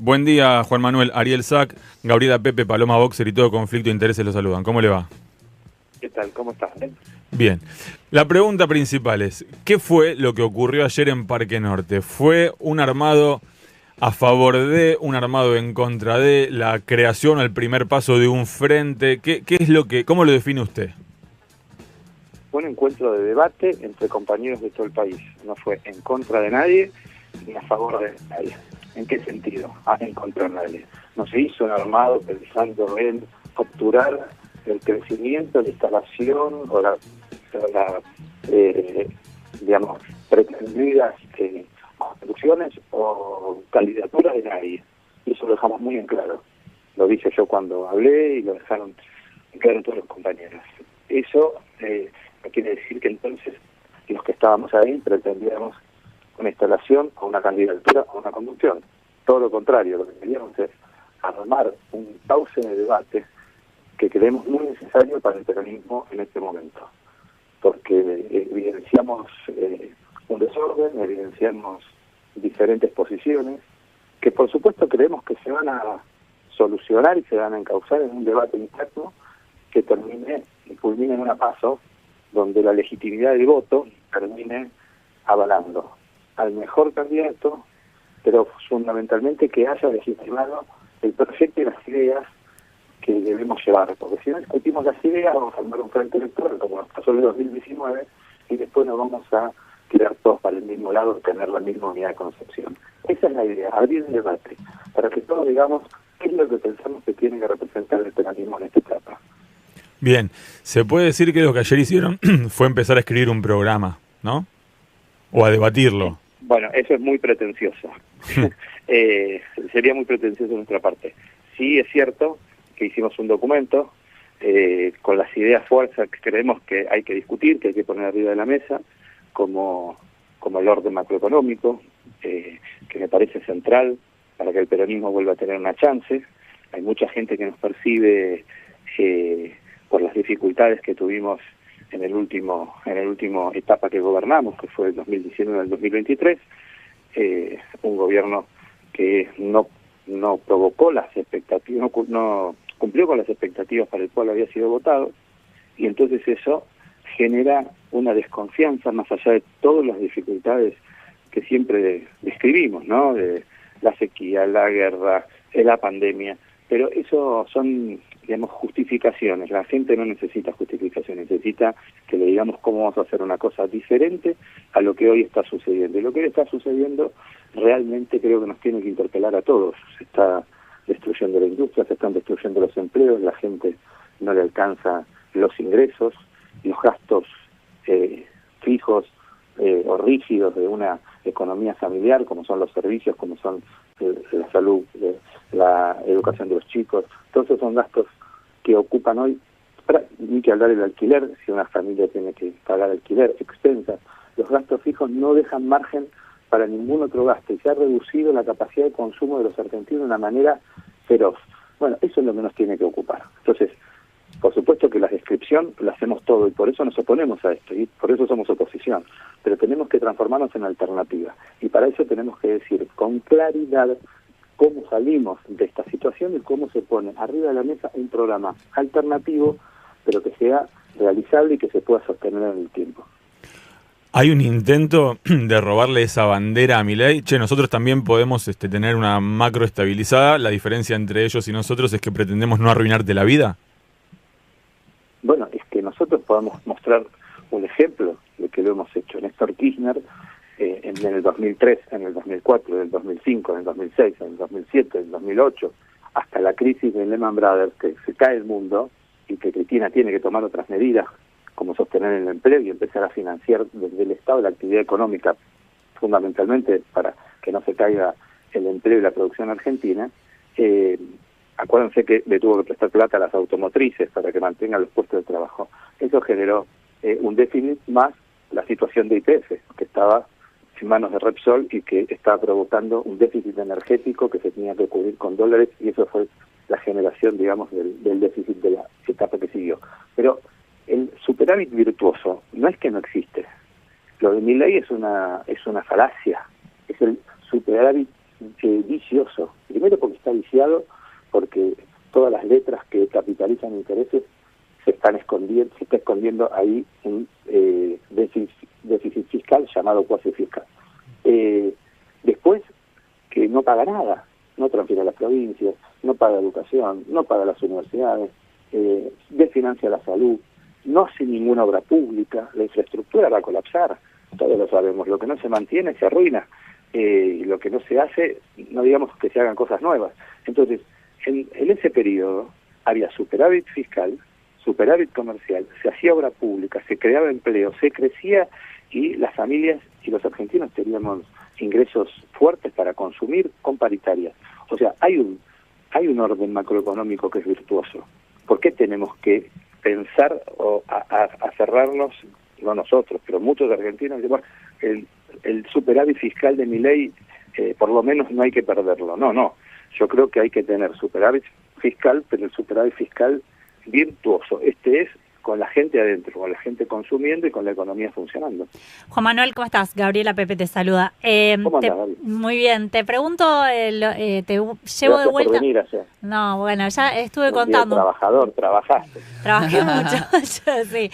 Buen día, Juan Manuel. Ariel Sac, Gabriela Pepe, Paloma Boxer y todo conflicto de intereses lo saludan. ¿Cómo le va? ¿Qué tal? ¿Cómo estás? ¿Bien? Bien. La pregunta principal es, ¿qué fue lo que ocurrió ayer en Parque Norte? ¿Fue un armado a favor de, un armado en contra de, la creación o el primer paso de un frente? ¿Qué es lo que, cómo lo define usted? Fue un encuentro de debate entre compañeros de todo el país. No fue en contra de nadie ni a favor de nadie. ¿En qué sentido? En contra de nadie. No se hizo un armado pensando en capturar el crecimiento, la instalación o digamos, pretendidas construcciones o candidaturas de nadie. Y eso lo dejamos muy en claro. Lo dije yo cuando hablé y lo dejaron en claro todos los compañeros. Eso no quiere decir que entonces los que estábamos ahí pretendíamos una instalación o una candidatura o una conducción. Todo lo contrario, lo que queríamos es armar un cauce de debate que creemos muy necesario para el peronismo en este momento, porque evidenciamos un desorden, evidenciamos diferentes posiciones, que por supuesto creemos que se van a solucionar y se van a encauzar en un debate interno que termine y culmine en una paso donde la legitimidad del voto termine avalando al mejor candidato, pero fundamentalmente que haya legitimado el proyecto y las ideas que debemos llevar, porque si no discutimos las ideas vamos a armar un frente electoral como nos pasó en el 2019 y después nos vamos a tirar todos para el mismo lado, tener la misma unidad de concepción. Esa es la idea, abrir el debate, para que todos digamos qué es lo que pensamos que tiene que representar el peronismo en esta etapa. Bien, se puede decir que lo que ayer hicieron fue empezar a escribir un programa, ¿no? O a debatirlo. Bueno, eso es muy pretencioso. Sería muy pretencioso de nuestra parte. Sí es cierto que hicimos un documento con las ideas fuerzas que creemos que hay que discutir, que hay que poner arriba de la mesa, como el orden macroeconómico, que me parece central para que el peronismo vuelva a tener una chance. Hay mucha gente que nos percibe por las dificultades que tuvimos en el último etapa que gobernamos, que fue el 2019 al 2023, un gobierno que no provocó las expectativas, no cumplió con las expectativas para el cual había sido votado, y entonces eso genera una desconfianza más allá de todas las dificultades que siempre describimos, ¿no? De la sequía, la guerra, la pandemia, pero eso son, digamos, justificaciones. La gente no necesita justificaciones, necesita que le digamos cómo vamos a hacer una cosa diferente a lo que hoy está sucediendo. Y lo que hoy está sucediendo realmente creo que nos tiene que interpelar a todos. Se está destruyendo la industria, se están destruyendo los empleos, la gente no le alcanza los ingresos, los gastos fijos o rígidos de una economía familiar, como son los servicios, como son la salud, la educación de los chicos. Todos esos son gastos que ocupan hoy, ni que hablar del alquiler, si una familia tiene que pagar alquiler, expensas. Los gastos fijos no dejan margen para ningún otro gasto y se ha reducido la capacidad de consumo de los argentinos de una manera feroz. Bueno, eso es lo que nos tiene que ocupar. Entonces, por supuesto que la descripción la hacemos todo y por eso nos oponemos a esto y por eso somos oposición, pero tenemos que transformarnos en alternativa y para eso tenemos que decir con claridad cómo salimos de esta situación y cómo se pone arriba de la mesa un programa alternativo, pero que sea realizable y que se pueda sostener en el tiempo. ¿Hay un intento de robarle esa bandera a Milei? Che, nosotros también podemos tener una macro estabilizada, la diferencia entre ellos y nosotros es que pretendemos no arruinarte la vida. Bueno, es que nosotros podamos mostrar un ejemplo de que lo hemos hecho. Néstor Kirchner en el 2003, en el 2004, en el 2005, en el 2006, en el 2007, en el 2008, hasta la crisis de Lehman Brothers, que se cae el mundo y que Cristina tiene que tomar otras medidas, como sostener el empleo y empezar a financiar desde el Estado la actividad económica, fundamentalmente para que no se caiga el empleo y la producción argentina. Acuérdense que le tuvo que prestar plata a las automotrices para que mantengan los puestos de trabajo. Eso generó un déficit más la situación de YPF, que estaba en manos de Repsol y que estaba provocando un déficit energético que se tenía que cubrir con dólares y eso fue la generación, digamos, del déficit de la etapa que siguió. Pero el superávit virtuoso no es que no existe. Lo de Milei es una falacia. Es el superávit vicioso. Primero demasiado, porque todas las letras que capitalizan intereses se está escondiendo ahí un déficit fiscal llamado cuasi fiscal. Después, que no paga nada, no transfiere a las provincias, no paga educación, no paga las universidades, desfinancia la salud, no hace ninguna obra pública, la infraestructura va a colapsar, todos lo sabemos, lo que no se mantiene se arruina, y lo que no se hace, no digamos que se hagan cosas nuevas. Entonces, en ese periodo había superávit fiscal, superávit comercial, se hacía obra pública, se creaba empleo, se crecía, y las familias y los argentinos teníamos ingresos fuertes para consumir con paritarias. O sea, hay un orden macroeconómico que es virtuoso. ¿Por qué tenemos que pensar o a cerrarnos, no nosotros, pero muchos argentinos, bueno, el superávit fiscal de Milei, por lo menos no hay que perderlo? No, yo creo que hay que tener superávit fiscal, pero el superávit fiscal virtuoso. Este es con la gente adentro, con la gente consumiendo y con la economía funcionando. Juan Manuel, ¿cómo estás? Gabriela Pepe te saluda. ¿Cómo andás, Gaby? Muy bien, te pregunto, te llevo Gracias de vuelta. Por venir ayer. No, bueno, ya estuve Un contando. día trabajador, trabajaste. Trabajé mucho, sí.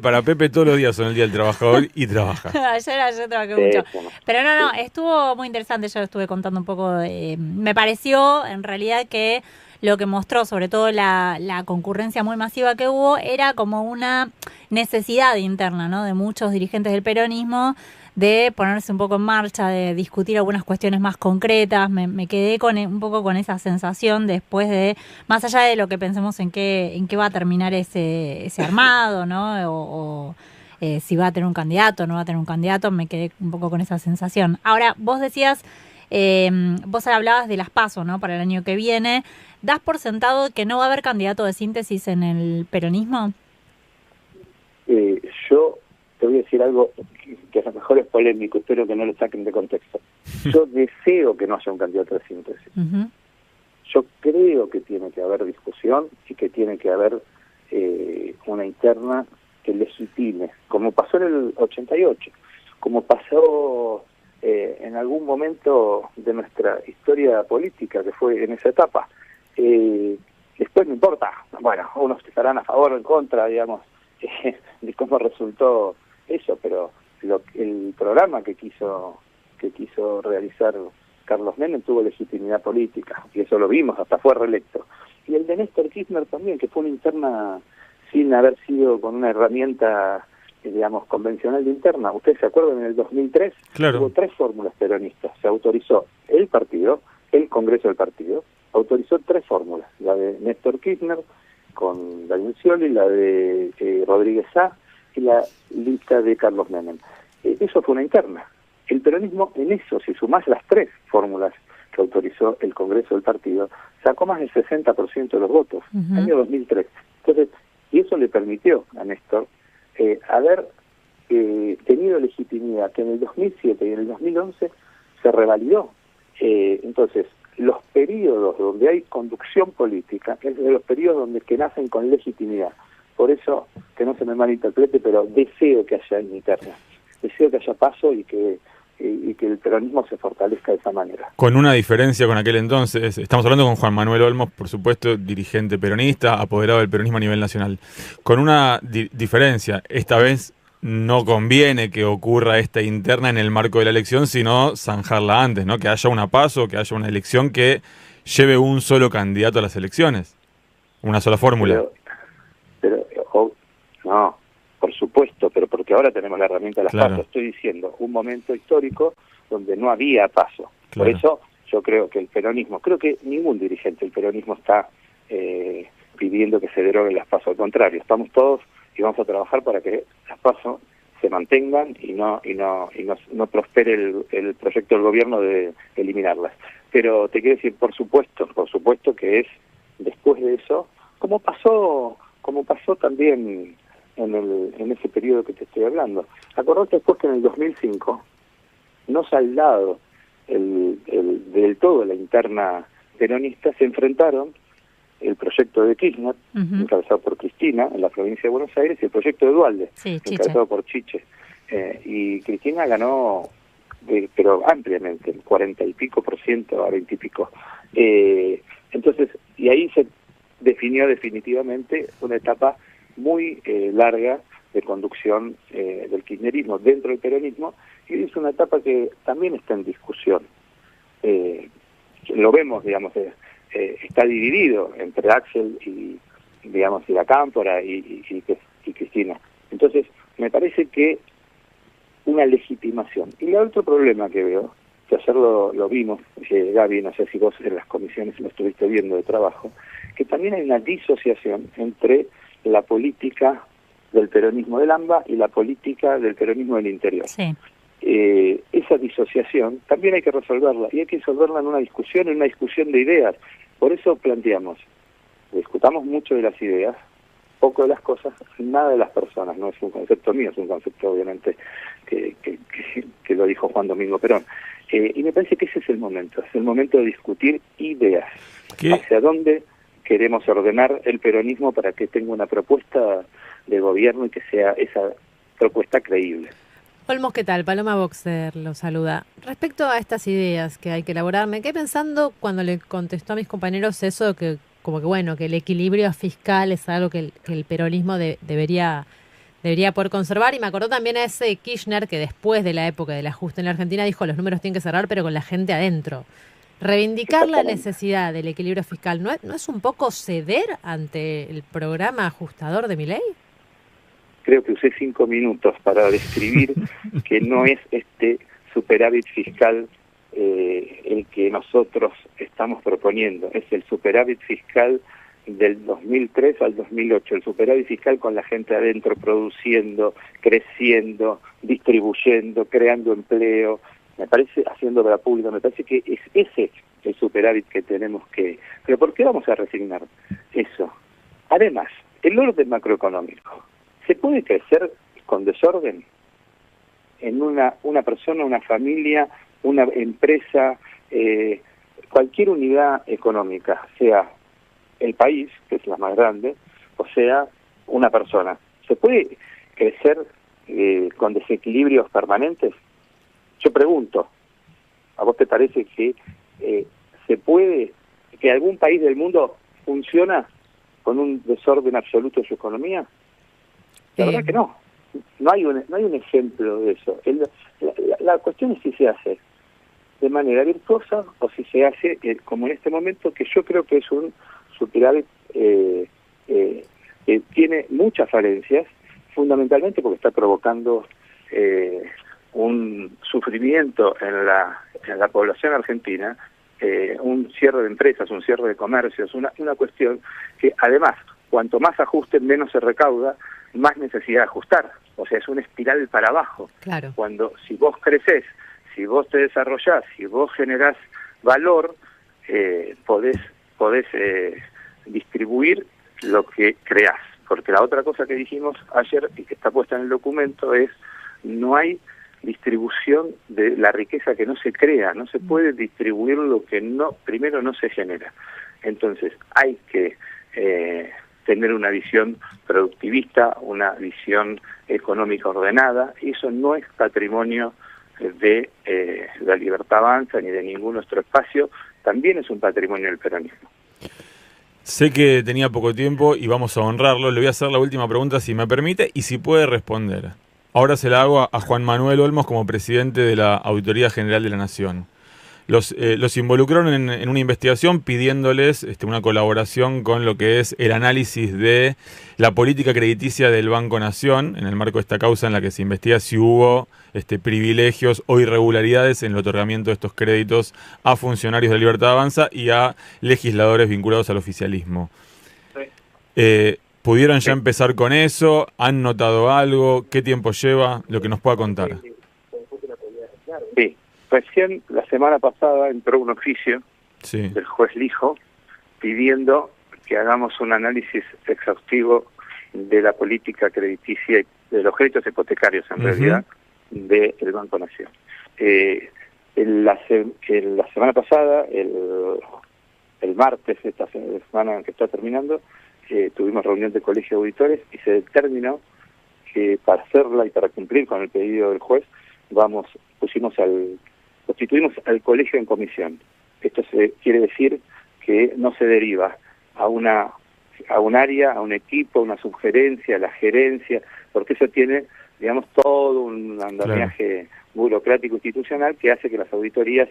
Para Pepe todos los días son el Día del Trabajador y trabaja. ayer trabajé mucho. Bueno. Pero no, estuvo muy interesante, yo estuve contando un poco. Me pareció, en realidad, que lo que mostró, sobre todo la concurrencia muy masiva que hubo, era como una necesidad interna, ¿no?, de muchos dirigentes del peronismo de ponerse un poco en marcha, de discutir algunas cuestiones más concretas. Me quedé un poco con esa sensación después de, más allá de lo que pensemos en qué va a terminar ese armado, ¿no?, o si va a tener un candidato o no va a tener un candidato, me quedé un poco con esa sensación. Ahora, vos decías, vos hablabas de las PASO, ¿no?, para el año que viene. ¿Das por sentado que no va a haber candidato de síntesis en el peronismo? Yo te voy a decir algo que a lo mejor es polémico, espero que no lo saquen de contexto. Yo deseo que no haya un candidato de síntesis. Uh-huh. Yo creo que tiene que haber discusión y que tiene que haber una interna que legitime, como pasó en el 88, como pasó en algún momento de nuestra historia política, que fue en esa etapa. Después no importa, bueno, unos estarán a favor o en contra, digamos, de cómo resultó eso, pero el programa que quiso realizar Carlos Menem tuvo legitimidad política, y eso lo vimos, hasta fue reelecto. Y el de Néstor Kirchner también, que fue una interna sin haber sido con una herramienta, digamos, convencional de interna. Ustedes se acuerdan, en el 2003 Claro. hubo 3 fórmulas peronistas. Se autorizó el partido, el Congreso del partido, autorizó 3 fórmulas. La de Néstor Kirchner con Daniel Scioli, la de Rodríguez Sá y la lista de Carlos Menem. Eso fue una interna. El peronismo en eso, si sumás las 3 fórmulas que autorizó el Congreso del partido, sacó más del 60% de los votos, Uh-huh. año 2003. Entonces, y eso le permitió a Néstor haber tenido legitimidad, que en el 2007 y en el 2011 se revalidó. Entonces, los periodos donde hay conducción política es de los periodos que nacen con legitimidad. Por eso, que no se me malinterprete, pero deseo que haya interna, deseo que haya paso y que el peronismo se fortalezca de esa manera. Con una diferencia con aquel entonces, estamos hablando con Juan Manuel Olmos, por supuesto, dirigente peronista, apoderado del peronismo a nivel nacional. Con una diferencia, esta vez no conviene que ocurra esta interna en el marco de la elección, sino zanjarla antes, ¿no? Que haya una PASO, que haya una elección que lleve un solo candidato a las elecciones, una sola fórmula. No, por supuesto, pero porque ahora tenemos la herramienta de las Claro. PASO. Estoy diciendo, un momento histórico donde no había PASO. Claro. Por eso yo creo que el peronismo, creo que ningún dirigente del peronismo está pidiendo que se deroguen las PASO. Al contrario, estamos todos y vamos a trabajar para que las PASO se mantengan y no prospere el proyecto del gobierno de eliminarlas. Pero te quiero decir, por supuesto que es después de eso, como pasó también en ese periodo que te estoy hablando. Acordate después que en el 2005, no saldado del todo la interna peronista, se enfrentaron el proyecto de Kirchner, Uh-huh. encabezado por Cristina, en la provincia de Buenos Aires, y el proyecto de Duhalde, Sí, Chiche. encabezado por Chiche. Y Cristina ganó, pero ampliamente, 40 y pico % a 20 y pico. y ahí se definió definitivamente una etapa muy larga de conducción del kirchnerismo dentro del peronismo, y es una etapa que también está en discusión. Lo vemos, digamos, está dividido entre Axel y, digamos, y la Cámpora y Cristina. Entonces, me parece que una legitimación. Y el otro problema que veo, que ayer lo vimos, Gaby, no sé si vos en las comisiones lo estuviste viendo de trabajo, que también hay una disociación entre la política del peronismo del AMBA y la política del peronismo del interior. Sí. Esa disociación también hay que resolverla, y hay que resolverla en una discusión de ideas. Por eso planteamos, discutamos mucho de las ideas, poco de las cosas, nada de las personas. No es un concepto mío, es un concepto obviamente que lo dijo Juan Domingo Perón. Y me parece que ese es el momento de discutir ideas. ¿Qué? Hacia dónde queremos ordenar el peronismo para que tenga una propuesta de gobierno y que sea esa propuesta creíble. Olmos, ¿qué tal? Paloma Boxer lo saluda. Respecto a estas ideas que hay que elaborar, me quedé pensando cuando le contestó a mis compañeros eso, que como que bueno, que el equilibrio fiscal es algo que el peronismo debería poder conservar, y me acordó también a ese Kirchner que después de la época del ajuste en la Argentina dijo los números tienen que cerrar pero con la gente adentro. Reivindicar la necesidad del equilibrio fiscal, ¿no es un poco ceder ante el programa ajustador de Milei? Creo que usé 5 minutos para describir que no es este superávit fiscal el que nosotros estamos proponiendo, es el superávit fiscal del 2003 al 2008, el superávit fiscal con la gente adentro produciendo, creciendo, distribuyendo, creando empleo, me parece, haciendo obra pública, me parece que es ese el superávit que tenemos que... ¿Pero por qué vamos a resignar eso? Además, el orden macroeconómico. ¿Se puede crecer con desorden? En una persona, una familia, una empresa, cualquier unidad económica, sea el país, que es la más grande, o sea una persona. ¿Se puede crecer con desequilibrios permanentes? Yo pregunto, ¿a vos te parece que se puede, que algún país del mundo funciona con un desorden absoluto en su economía? La verdad que no. No hay un ejemplo de eso. La cuestión es si se hace de manera virtuosa o si se hace como en este momento, que yo creo que es un superávit que tiene muchas falencias, fundamentalmente porque está provocando un sufrimiento en la población argentina, un cierre de empresas, un cierre de comercios, una cuestión que además, cuanto más ajusten, menos se recauda, más necesidad de ajustar. O sea, es una espiral para abajo. Claro. Cuando, si vos creces, si vos te desarrollás, si vos generás valor, podés distribuir lo que creás. Porque la otra cosa que dijimos ayer y que está puesta en el documento es, no hay distribución de la riqueza que no se crea, no se puede distribuir lo que primero no se genera. Entonces hay que tener una visión productivista, una visión económica ordenada, y eso no es patrimonio de la Libertad Avanza ni de ningún otro espacio, también es un patrimonio del peronismo. Sé que tenía poco tiempo y vamos a honrarlo. Le voy a hacer la última pregunta, si me permite, y si puede responder. Ahora se la hago a Juan Manuel Olmos como presidente de la Auditoría General de la Nación. Los involucraron en una investigación pidiéndoles una colaboración con lo que es el análisis de la política crediticia del Banco Nación, en el marco de esta causa en la que se investiga si hubo privilegios o irregularidades en el otorgamiento de estos créditos a funcionarios de Libertad Avanza y a legisladores vinculados al oficialismo. Sí. ¿Pudieron ya empezar con eso? ¿Han notado algo? ¿Qué tiempo lleva? Lo que nos pueda contar. Sí. Recién la semana pasada entró un oficio sí. del juez Lijo pidiendo que hagamos un análisis exhaustivo de la política crediticia, de los créditos hipotecarios en realidad, del Banco Nación. La semana pasada, el martes de esta semana que está terminando, tuvimos reunión de colegio de auditores y se determinó que para hacerla y para cumplir con el pedido del juez, constituimos al colegio en comisión. Esto quiere decir que no se deriva a un área, a un equipo, una sugerencia, la gerencia, porque eso tiene, digamos, todo un andamiaje burocrático institucional que hace que las auditorías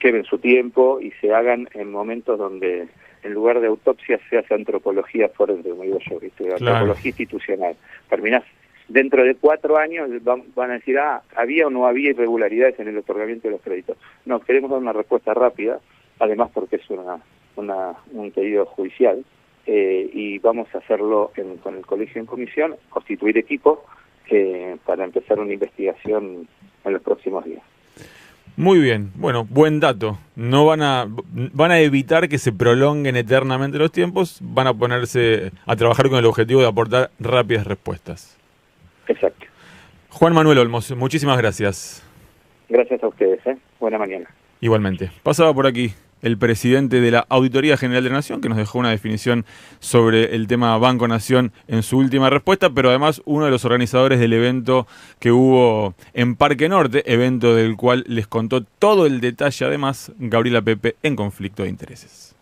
lleven su tiempo y se hagan en momentos donde en lugar de autopsia se hace antropología forense, como digo yo, ¿viste? Antropología institucional. Terminás dentro de 4 años, van a decir, había o no había irregularidades en el otorgamiento de los créditos. No, queremos dar una respuesta rápida, además porque es un pedido judicial, y vamos a hacerlo con el colegio en comisión, constituir equipo para empezar una investigación en los próximos días. Muy bien, bueno, buen dato. No van a evitar que se prolonguen eternamente los tiempos, van a ponerse a trabajar con el objetivo de aportar rápidas respuestas. Exacto. Juan Manuel Olmos, muchísimas gracias. Gracias a ustedes, buena mañana. Igualmente. Pasaba por aquí el presidente de la Auditoría General de la Nación, que nos dejó una definición sobre el tema Banco Nación en su última respuesta, pero además uno de los organizadores del evento que hubo en Parque Norte, evento del cual les contó todo el detalle, además, Gabriela Pepe en Conflicto de Intereses.